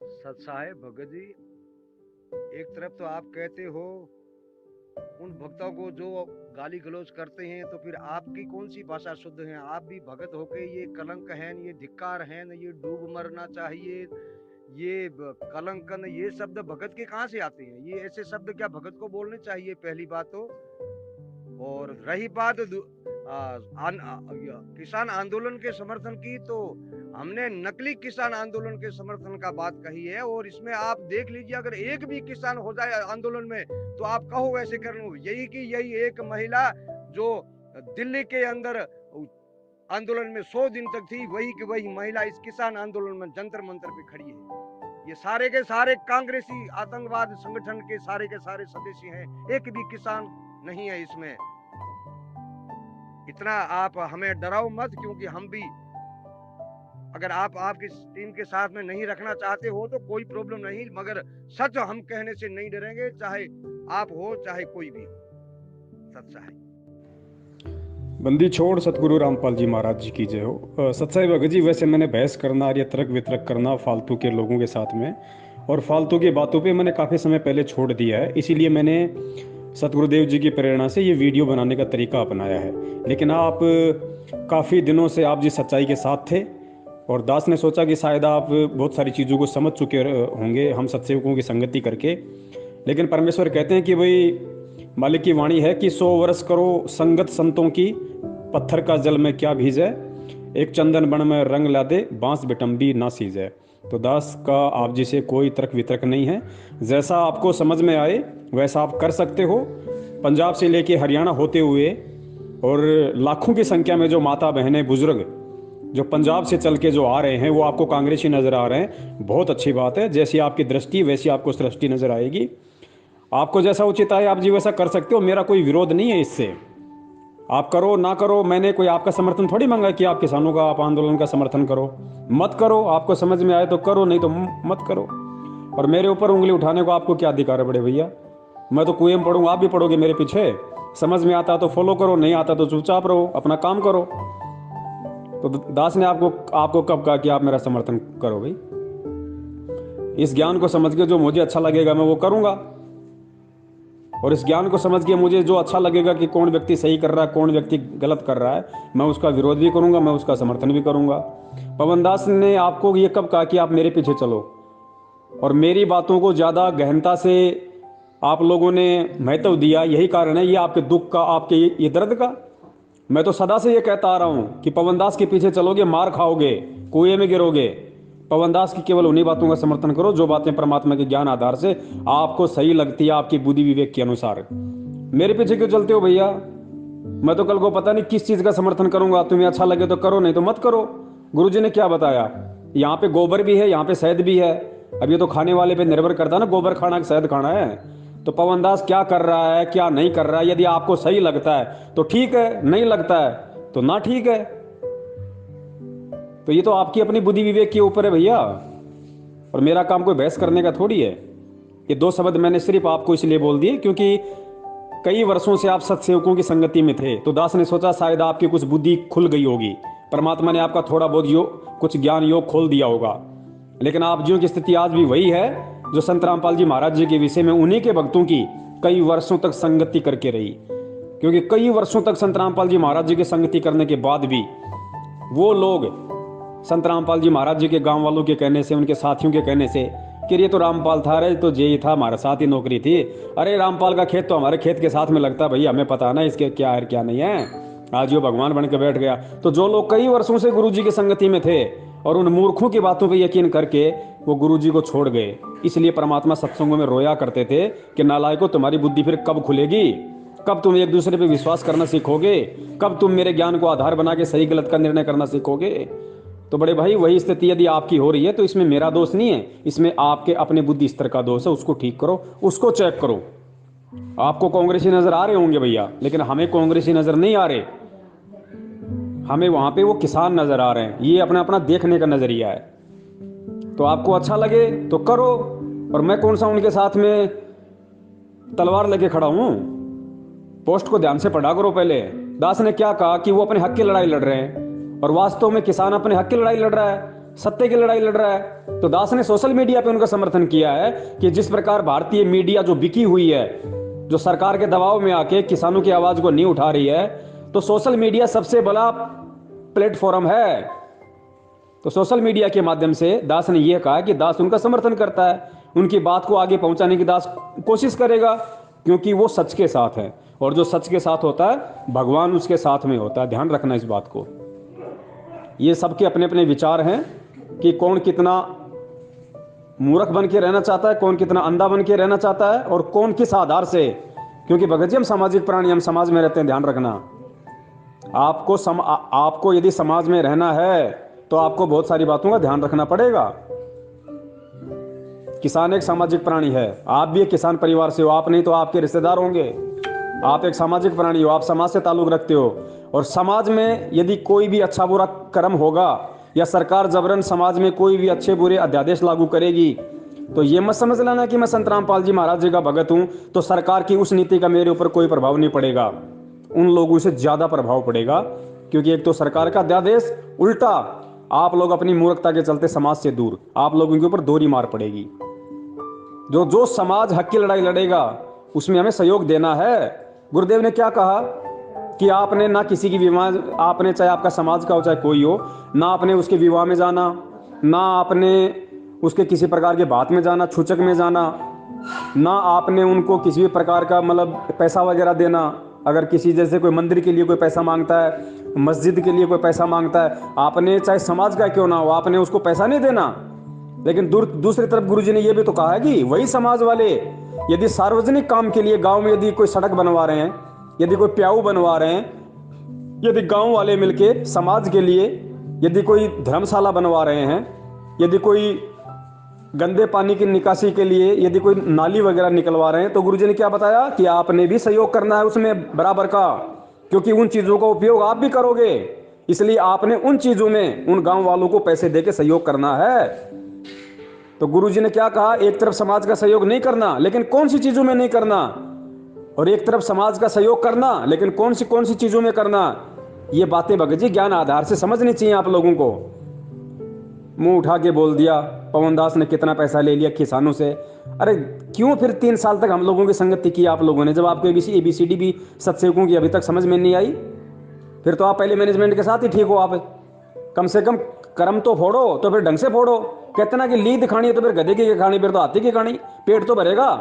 सच्चा है भगत जी। एक तरफ तो आप कहते हो उन भक्तों को जो गाली गलौज करते हैं, तो फिर आपकी कौन सी भाषा शुद्ध है? आप भी भगत होके ये कलंक है, ये धिक्कार है, ये डूब मरना चाहिए, ये कलंकन, ये शब्द भगत के कहाँ से आते हैं? ये ऐसे शब्द क्या भगत को बोलने चाहिए? पहली बात तो। और रही बात किसान आंदोलन के समर्थन की, तो हमने नकली किसान आंदोलन के समर्थन का बात कही है। और इसमें आप देख लीजिए, अगर एक भी किसान हो जाए आंदोलन में, तो आप कहो ऐसे कर लो यही कि यही एक महिला जो दिल्ली के अंदर आंदोलन में 100 दिन तक थी, वही की वही महिला इस किसान आंदोलन में जंतर मंतर पे खड़ी है। ये सारे के सारे कांग्रेसी आतंकवाद संगठन के सारे सदस्य हैं, एक भी किसान नहीं है इसमें। इतना आप हमें डराओ मत, क्योंकि हम भी, अगर आप आपकी टीम के साथ में नहीं रखना चाहते हो तो कोई प्रॉब्लम नहीं, मगर सच हम कहने से नहीं डरेंगे, चाहे आप हो चाहे कोई भी हो। सच्चा है। बंदी छोड़ सतगुरु रामपाल जी महाराज जी की जय हो। सच्चाई भगत जी, वैसे मैंने बहस करना और ये तर्क वितर्क करना फालतू के लोगों के साथ में और फालतू की बातों पे मैंने काफ़ी समय पहले छोड़ दिया है। इसीलिए मैंने सतगुरुदेव जी की प्रेरणा से ये वीडियो बनाने का तरीका अपनाया है। लेकिन आप काफ़ी दिनों से आप जिस सच्चाई के साथ थे, और दास ने सोचा कि शायद आप बहुत सारी चीज़ों को समझ चुके होंगे हम सत्सेवकों की संगति करके। लेकिन परमेश्वर कहते हैं कि भाई, मालिक की वाणी है कि 100 वर्ष करो संगत संतों की, पत्थर का जल में क्या भीजे, एक चंदन बन में रंग ला दे, बांस बिटम्बी ना सीजे। तो दास का आप जी से कोई तर्क वितर्क नहीं है। जैसा आपको समझ में आए वैसा आप कर सकते हो। पंजाब से लेके हरियाणा होते हुए और लाखों की संख्या में जो माता बहनें बुजुर्ग जो पंजाब से चल के जो आ रहे हैं, वो आपको कांग्रेसी नजर आ रहे हैं। बहुत अच्छी बात है। जैसी आपकी दृष्टि वैसी आपको सृष्टि नजर आएगी। आपको जैसा उचित आए आप जी वैसा कर सकते हो। मेरा कोई विरोध नहीं है इससे। आप करो ना करो, मैंने कोई आपका समर्थन थोड़ी मांगा कि आप किसानों का, आप आंदोलन का समर्थन करो। मत करो, आपको समझ में आए तो करो, नहीं तो मत करो। और मेरे ऊपर उंगली उठाने को आपको क्या अधिकार है बड़े भैया? मैं तो कुएं में पढ़ूंगा, आप भी पढ़ोगे मेरे पीछे। समझ में आता तो फॉलो करो, नहीं आता तो चुपचाप रहो, अपना काम करो। तो दास ने आपको आपको कब कहा कि आप मेरा समर्थन करो? भाई, इस ज्ञान को समझ के जो मुझे अच्छा लगेगा मैं वो करूंगा, और इस ज्ञान को समझ के मुझे जो अच्छा लगेगा कि कौन व्यक्ति सही कर रहा है, कौन व्यक्ति गलत कर रहा है, मैं उसका विरोध भी करूंगा, मैं उसका समर्थन भी करूंगा। पवन दास ने आपको ये कब कहा कि आप मेरे पीछे चलो? और मेरी बातों को ज़्यादा गहनता से आप लोगों ने महत्व दिया, यही कारण है ये आपके दुख का, आपके ये दर्द का। मैं तो सदा से ये कहता आ रहा हूं कि पवन दास के पीछे चलोगे मार खाओगे, कुएं में गिरोगे। पवन दास की केवल उन्हीं बातों का समर्थन करो जो बातें परमात्मा के ज्ञान आधार से आपको सही लगती है, आपकी बुद्धि विवेक के अनुसार। मेरे पीछे क्यों चलते हो भैया? मैं तो कल को पता नहीं किस चीज का समर्थन करूंगा। तुम्हें अच्छा लगे तो करो, नहीं तो मत करो। गुरुजी ने क्या बताया? यहाँ पे गोबर भी है, यहाँ पे शहद भी है। अब ये तो खाने वाले पे निर्भर करता है ना, गोबर खाना कि शहद खाना है। तो पवन दास क्या कर रहा है क्या नहीं कर रहा है, यदि आपको सही लगता है तो ठीक है, नहीं लगता है तो ना ठीक है। तो ये तो आपकी अपनी बुद्धि विवेक के ऊपर है भैया, और मेरा काम कोई बहस करने का थोड़ी है। ये दो शब्द मैंने सिर्फ आपको इसलिए बोल दिए क्योंकि कई वर्षों से आप सत्सेवकों की संगति में थे, तो दास ने सोचा शायद आपकी कुछ बुद्धि खुल गई होगी, परमात्मा ने आपका थोड़ा बहुत कुछ ज्ञान योग खोल दिया होगा। लेकिन आप जियों की स्थिति आज भी वही है जो संत रामपाल जी महाराज जी के विषय में उन्हीं के भक्तों की कई वर्षों तक संगति करके रही। क्योंकि कई वर्षों तक संत रामपाल जी महाराज जी की संगति करने के बाद भी वो लोग संत रामपाल जी महाराज जी के गांव वालों के कहने से, उनके साथियों के कहने से कि ये तो रामपाल था, अरे तो जे था, हमारे साथ ही नौकरी थी, अरे रामपाल का खेत तो हमारे खेत के साथ में लगता, भैया हमें पता ना इसके क्या है क्या नहीं है, आज वो भगवान बन के बैठ गया। तो जो लोग कई वर्षों से गुरु जी की संगति में थे और उन मूर्खों की बातों पर यकीन करके वो गुरु जी को छोड़ गए, इसलिए परमात्मा सत्संगों में रोया करते थे कि नालायकों, तुम्हारी बुद्धि फिर कब खुलेगी? कब तुम एक दूसरे पे विश्वास करना सीखोगे? कब तुम मेरे ज्ञान को आधार बना के सही गलत का निर्णय करना सीखोगे? तो बड़े भाई, वही स्थिति यदि आपकी हो रही है तो इसमें मेरा दोष नहीं है, इसमें आपके अपने बुद्धि स्तर का दोष है। उसको ठीक करो, उसको चेक करो। आपको कांग्रेसी नजर आ रहे होंगे भैया, लेकिन हमें कांग्रेसी नजर नहीं आ रहे, हमें वहां पे वो किसान नजर आ रहे हैं। ये अपना अपना देखने का नजरिया है। तो आपको अच्छा लगे तो करो, और मैं कौन सा उनके साथ में तलवार लेके खड़ा हूं? पोस्ट को ध्यान से पढ़ा करो पहले। दास ने क्या कहा कि वो अपने हक की लड़ाई लड़ रहे हैं, और वास्तव में किसान अपने हक की लड़ाई लड़ रहा है। सत्य की लड़ाई लड़ रहा है। तो दास ने सोशल मीडिया पे उनका समर्थन किया है कि जिस प्रकार भारतीय मीडिया जो बिकी हुई है, जो सरकार के दबाव में आके किसानों की आवाज को नहीं उठा रही है, तो सोशल मीडिया सबसे बड़ा प्लेटफॉर्म है। तो सोशल मीडिया के माध्यम से दास ने यह कहा कि दास उनका समर्थन करता है, उनकी बात को आगे पहुंचाने की दास कोशिश करेगा, क्योंकि वो सच के साथ है, और जो सच के साथ होता है भगवान उसके साथ में होता है। ध्यान रखना इस बात को। ये सबके अपने अपने विचार हैं कि कौन कितना मूर्ख बन के रहना चाहता है, कौन कितना अंधा बन के रहना चाहता है, और कौन किस आधार से। क्योंकि भगत जी हम सामाजिक प्राणी, हम समाज में रहते हैं। ध्यान रखना, आपको यदि समाज में रहना है तो आपको बहुत सारी बातों का ध्यान रखना पड़ेगा। किसान एक सामाजिक प्राणी है, आप भी एक किसान परिवार से हो, आप नहीं तो आपके रिश्तेदार होंगे। आप एक सामाजिक प्राणी हो, आप समाज से ताल्लुक रखते हो, और समाज में यदि कोई भी अच्छा बुरा कर्म होगा या सरकार जबरन समाज में कोई भी अच्छे बुरे अध्यादेश लागू करेगी, तो ये मत समझ लेना कि मैं संत रामपाल जी महाराज जी का भगत हूं तो सरकार की उस नीति का मेरे ऊपर कोई प्रभाव नहीं पड़ेगा। उन लोगों से ज्यादा प्रभाव पड़ेगा, क्योंकि एक तो सरकार का अध्यादेश, उल्टा आप लोग अपनी मूर्खता के चलते समाज से दूर, आप लोगों के ऊपर दोहरी मार पड़ेगी। जो समाज हक की लड़ाई लड़ेगा उसमें हमें सहयोग देना है। गुरुदेव ने क्या कहा कि आपने ना किसी की विवाह, आपने चाहे आपका समाज का हो चाहे कोई हो, ना आपने उसके विवाह में जाना, ना आपने उसके किसी प्रकार के बात में जाना, छूचक में जाना, ना आपने उनको किसी भी प्रकार का मतलब पैसा वगैरह देना। अगर किसी जैसे कोई मंदिर के लिए कोई पैसा मांगता है, मस्जिद के लिए कोई पैसा मांगता है, आपने चाहे समाज का क्यों ना हो, आपने उसको पैसा नहीं देना। लेकिन दूसरी तरफ गुरुजी ने यह भी तो कहा है कि वही समाज वाले यदि सार्वजनिक काम के लिए गांव में यदि कोई सड़क बनवा रहे हैं, यदि कोई प्याऊ बनवा रहे हैं, यदि गांव वाले मिलके समाज के लिए यदि कोई धर्मशाला बनवा रहे हैं, यदि कोई गंदे पानी की निकासी के लिए यदि कोई नाली वगैरह निकलवा रहे हैं, तो गुरुजी ने क्या बताया कि आपने भी सहयोग करना है उसमें बराबर का, क्योंकि उन चीजों का उपयोग आप भी करोगे, इसलिए आपने उन चीजों में उन गांव वालों को पैसे देके सहयोग करना है। तो गुरुजी ने क्या कहा, एक तरफ समाज का सहयोग नहीं करना, लेकिन कौन सी चीजों में नहीं करना, और एक तरफ समाज का सहयोग करना, लेकिन कौन सी चीजों में करना। ये बातें भगत जी ज्ञान आधार से समझनी चाहिए आप लोगों को। मुंह उठा के बोल दिया पवन दास ने कितना पैसा ले लिया किसानों से। अरे क्यों फिर 3 साल तक हम लोगों की संगति की आप लोगों ने, जब आपको ABCD भी सत्सेवकों की अभी तक समझ में नहीं आई? फिर तो आप पहले मैनेजमेंट के साथ ही ठीक हो। आप कम से कम कर्म तो फोड़ो, तो फिर ढंग से फोड़ो। कहते ना कि लीद खानी है तो फिर गधे की खानी, फिर तो हाथी की खानी, पेट तो भरेगा।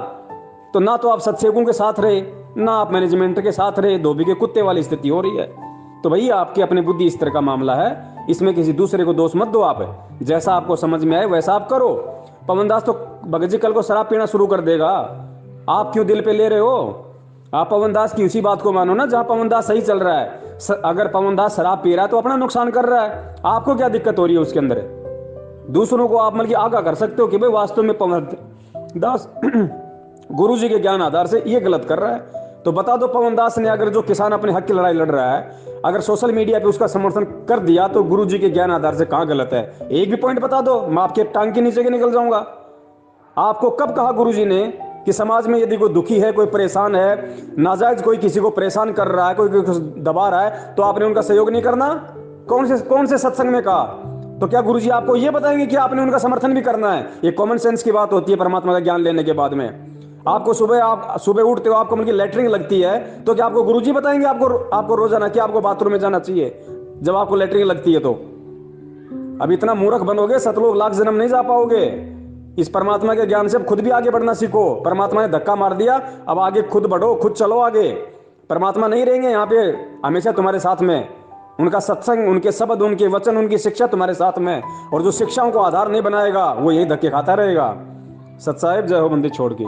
तो ना तो आप सत्सेवकों के साथ रहे, ना आप मैनेजमेंट के साथ रहे, धोबी के कुत्ते वाली स्थिति हो रही है। तो भैया आपकी अपनी बुद्धि स्तर का मामला है, इसमें किसी दूसरे को दोष मत दो। आप जैसा आपको समझ में आए वैसा आप करो। पवन दास तो भगत जी कल को शराब पीना शुरू कर देगा, आप क्यों दिल पे ले रहे हो? आप पवन दास की उसी बात को मानो ना जहां पवन दास सही चल रहा है। अगर पवन दास शराब पी रहा है तो अपना नुकसान कर रहा है, आपको क्या दिक्कत हो रही है उसके अंदर? दूसरों को आप मतलब आगाह कर सकते हो कि भाई वास्तव में पवन दास गुरु जी के ज्ञान आधार से ये गलत कर रहा है। तो बता दो पवन दास ने अगर जो किसान अपने हक की लड़ाई लड़ रहा है, अगर सोशल मीडिया पे उसका समर्थन कर दिया तो गुरु जी के ज्ञान आधार से कहां गलत है? एक भी पॉइंट बता दो, मैं आपके टांग के नीचे के निकल जाऊंगा। आपको कब कहा गुरु जी ने कि समाज में यदि कोई दुखी है, कोई परेशान है, नाजायज कोई किसी को परेशान कर रहा है, कोई दबा रहा है, तो आपने उनका सहयोग नहीं करना? कौन से सत्संग में कहा? तो क्या गुरुजी आपको यह बताएंगे कि आपने उनका समर्थन भी करना है? ये कॉमन सेंस की बात होती है परमात्मा का ज्ञान लेने के बाद में। आपको सुबह उठते हो, आपको मतलब लैटरिन लगती है, तो क्या आपको गुरुजी बताएंगे आपको रोजाना कि आपको बाथरूम में जाना चाहिए जब आपको लैटरिन लगती है? तो अब इतना मूर्ख बनोगे, सतलोक लाख जन्म नहीं जा पाओगे। इस परमात्मा के ज्ञान से खुद भी आगे बढ़ना सीखो। परमात्मा ने धक्का मार दिया, अब आगे खुद बढ़ो, खुद चलो आगे। परमात्मा नहीं रहेंगे यहाँ पे हमेशा तुम्हारे साथ में। उनका सत्संग, उनके शब्द, उनके वचन, उनकी शिक्षा तुम्हारे साथ में, और जो शिक्षाओं को आधार नहीं बनाएगा वो यही धक्के खाता रहेगा। सत साहिब जय हो, बंदी छोड़ के।